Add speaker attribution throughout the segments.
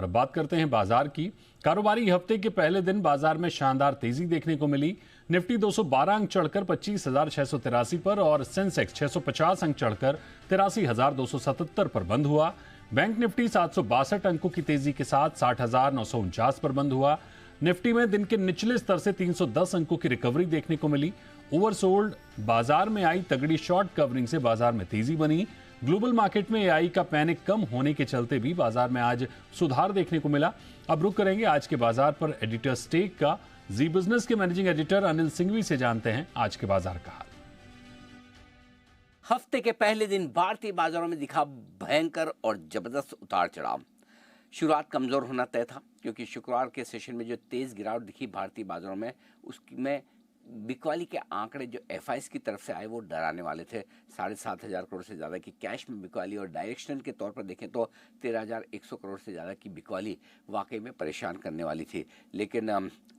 Speaker 1: अब बात करते हैं बाजार की। कारोबारी हफ्ते के पहले दिन बाजार में शानदार तेजी देखने को मिली। निफ्टी 212 अंक चढ़कर 25,683 पर और सेंसेक्स 650 अंक चढ़कर 83,277 पर बंद हुआ। बैंक निफ्टी 762 अंकों की तेजी के साथ 60,949 पर बंद हुआ। निफ्टी में दिन के निचले स्तर से 310 अंकों की रिकवरी देखने को मिली। ओवरसोल्ड बाजार में आई तगड़ी शॉर्ट कवरिंग से बाजार में तेजी बनी। ग्लोबल मार्केट में एआई का पैनिक कम होने के चलते भी बाजार में आज सुधार देखने को मिला। अब रुक करेंगे आज के बाजार पर एडिटर स्टेक का। जी बिजनेस के मैनेजिंग एडिटर अनिल सिंघवी से जानते हैं आज के बाजार का हाल।
Speaker 2: हफ्ते के पहले दिन भारतीय बाजारों में दिखा भयंकर और जबरदस्त उतार चढ़ाव। शुरुआत कमजोर होना तय था क्योंकि शुक्रवार के सेशन में जो तेज गिरावट दिखी भारतीय बाजारों में, उसमें बिकवाली के आंकड़े जो एफआईएस की तरफ से आए वो डराने वाले थे। 7,500 करोड़ से ज़्यादा की कैश में बिकवाली और डायरेक्शनल के तौर पर देखें तो 13,100 करोड़ से ज़्यादा की बिकवाली वाकई में परेशान करने वाली थी। लेकिन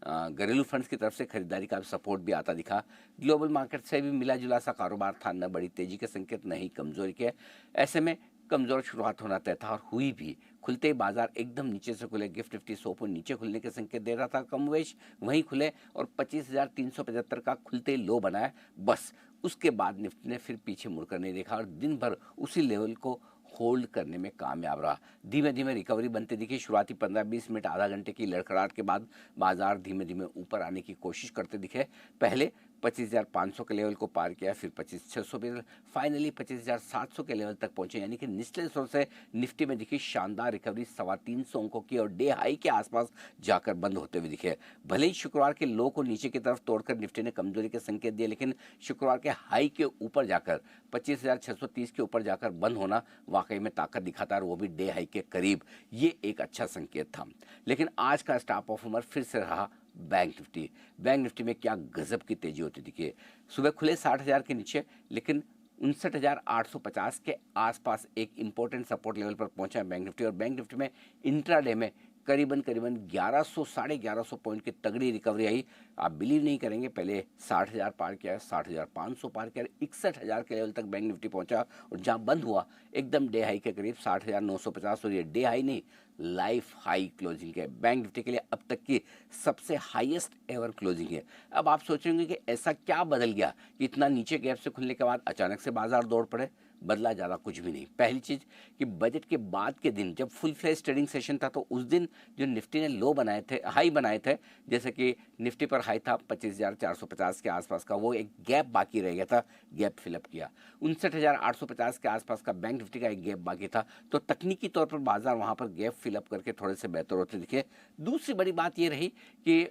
Speaker 2: घरेलू फंड्स की तरफ से खरीदारी का सपोर्ट भी आता दिखा। ग्लोबल मार्केट से भी मिला जुला सा कारोबार था, न बड़ी तेजी के संकेत न ही कमजोरी के। ऐसे में कमजोर शुरुआत होना तय था और हुई भी। खुलते ही बाजार एकदम नीचे से खुले। गिफ्ट निफ्टी 100 पॉइंट नीचे खुलने के संकेत दे रहा था, कमोवेश वहीं खुले और 25,375 का खुलते ही लो बनाया। बस उसके बाद निफ्टी ने फिर पीछे मुड़कर नहीं देखा और दिन भर उसी लेवल को होल्ड करने में कामयाब रहा। धीमे धीमे रिकवरी बनती दिखी। शुरुआती 15-20 मिनट आधा घंटे की लड़खड़ाहट के बाद बाजार धीमे धीमे ऊपर आने की कोशिश करते दिखे। पहले 25,500 के लेवल को पार किया, फिर 25,600 पे, फाइनली 25,700 के लेवल तक पहुंचे। यानी कि निचले स्तर से निफ्टी में दिखी शानदार रिकवरी 325 अंकों की और डे हाई के आसपास जाकर बंद होते हुए दिखे। भले ही शुक्रवार के लो को नीचे की तरफ तोड़कर निफ्टी ने कमजोरी के संकेत दिए, लेकिन शुक्रवार के हाई के ऊपर जाकर 25,630 के ऊपर जाकर बंद होना वाकई में ताकत दिखाता है, और वो भी डे हाई के करीब। ये एक अच्छा संकेत था। लेकिन आज का स्टार परफॉर्मर फिर से रहा बैंक निफ्टी। बैंक निफ्टी में क्या गजब की तेजी होती दिखी। सुबह खुले 60,000 के नीचे, लेकिन 59,850 के आसपास एक इंपॉर्टेंट सपोर्ट लेवल पर पहुंचा है बैंक निफ्टी। और बैंक निफ्टी में इंट्राडे में करीबन 1100 साढ़े 1100 पॉइंट की तगड़ी रिकवरी आई। आप बिलीव नहीं करेंगे, पहले 60,000 पार किया, 60,500 पार किया, 61,000 के लेवल तक बैंक निफ्टी पहुंचा और जहां बंद हुआ एकदम डे हाई के करीब 60,950। और ये डे हाई नहीं, लाइफ हाई क्लोजिंग है। बैंक निफ्टी के लिए अब तक की सबसे हाईएस्ट एवर क्लोजिंग है। अब आप सोचेंगे कि ऐसा क्या बदल गया कि इतना नीचे गैप से खुलने के बाद अचानक से बाजार दौड़ पड़े। बदला ज़्यादा कुछ भी नहीं। पहली चीज़ कि बजट के बाद के दिन जब फुल फ्लेज ट्रेडिंग सेशन था, तो उस दिन जो निफ्टी ने लो बनाए थे, हाई बनाए थे, जैसे कि निफ्टी पर हाई था 25,450 के आसपास का, वो एक गैप बाकी रह गया था, गैप फिलअप किया। 59,850 के आसपास का बैंक निफ्टी का एक गैप बाकी था, तो तकनीकी तौर पर बाजार वहाँ पर गैप फिलअप करके थोड़े से बेहतर होते दिखे। दूसरी बड़ी बात ये रही कि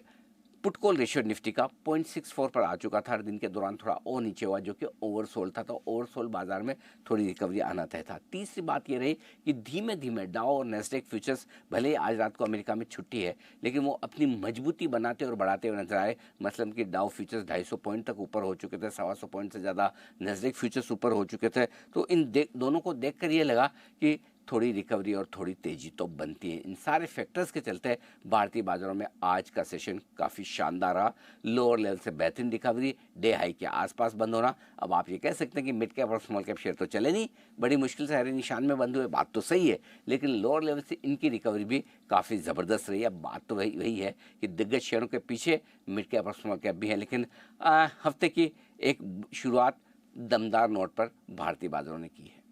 Speaker 2: पुट कॉल रेशियो निफ्टी का 0.64 पर आ चुका था। हर दिन के दौरान थोड़ा और नीचे हुआ, जो कि ओवरसोल्ड था, तो ओवरसोल्ड बाजार में थोड़ी रिकवरी आना तय था। तीसरी बात ये रही कि धीमे धीमे डाउ और नेस्डेक फ्यूचर्स, भले ही आज रात को अमेरिका में छुट्टी है, लेकिन वो अपनी मजबूती बनाते और बढ़ाते हुए नजर आए। मतलब कि डाउ फ्यूचर्स 250 पॉइंट तक ऊपर हो चुके थे, 125 पॉइंट से ज़्यादा नेस्डेक फ्यूचर्स ऊपर हो चुके थे। तो इन दोनों को देख कर ये लगा कि थोड़ी रिकवरी और थोड़ी तेजी तो बनती है। इन सारे फैक्टर्स के चलते भारतीय बाजारों में आज का सेशन काफ़ी शानदार रहा। लोअर लेवल से बेहतरीन रिकवरी, डे हाई के आसपास बंद होना। अब आप ये कह सकते हैं कि मिड कैप और स्मॉल कैप शेयर तो चले नहीं, बड़ी मुश्किल से हरे निशान में बंद हुए, बात तो सही है, लेकिन लोअर लेवल से इनकी रिकवरी भी काफ़ी ज़बरदस्त रही है। बात तो वही है कि दिग्गज शेयरों के पीछे मिड कैप और स्मॉल कैप भी है। लेकिन हफ्ते की एक शुरुआत दमदार नोट पर भारतीय बाजारों ने की है।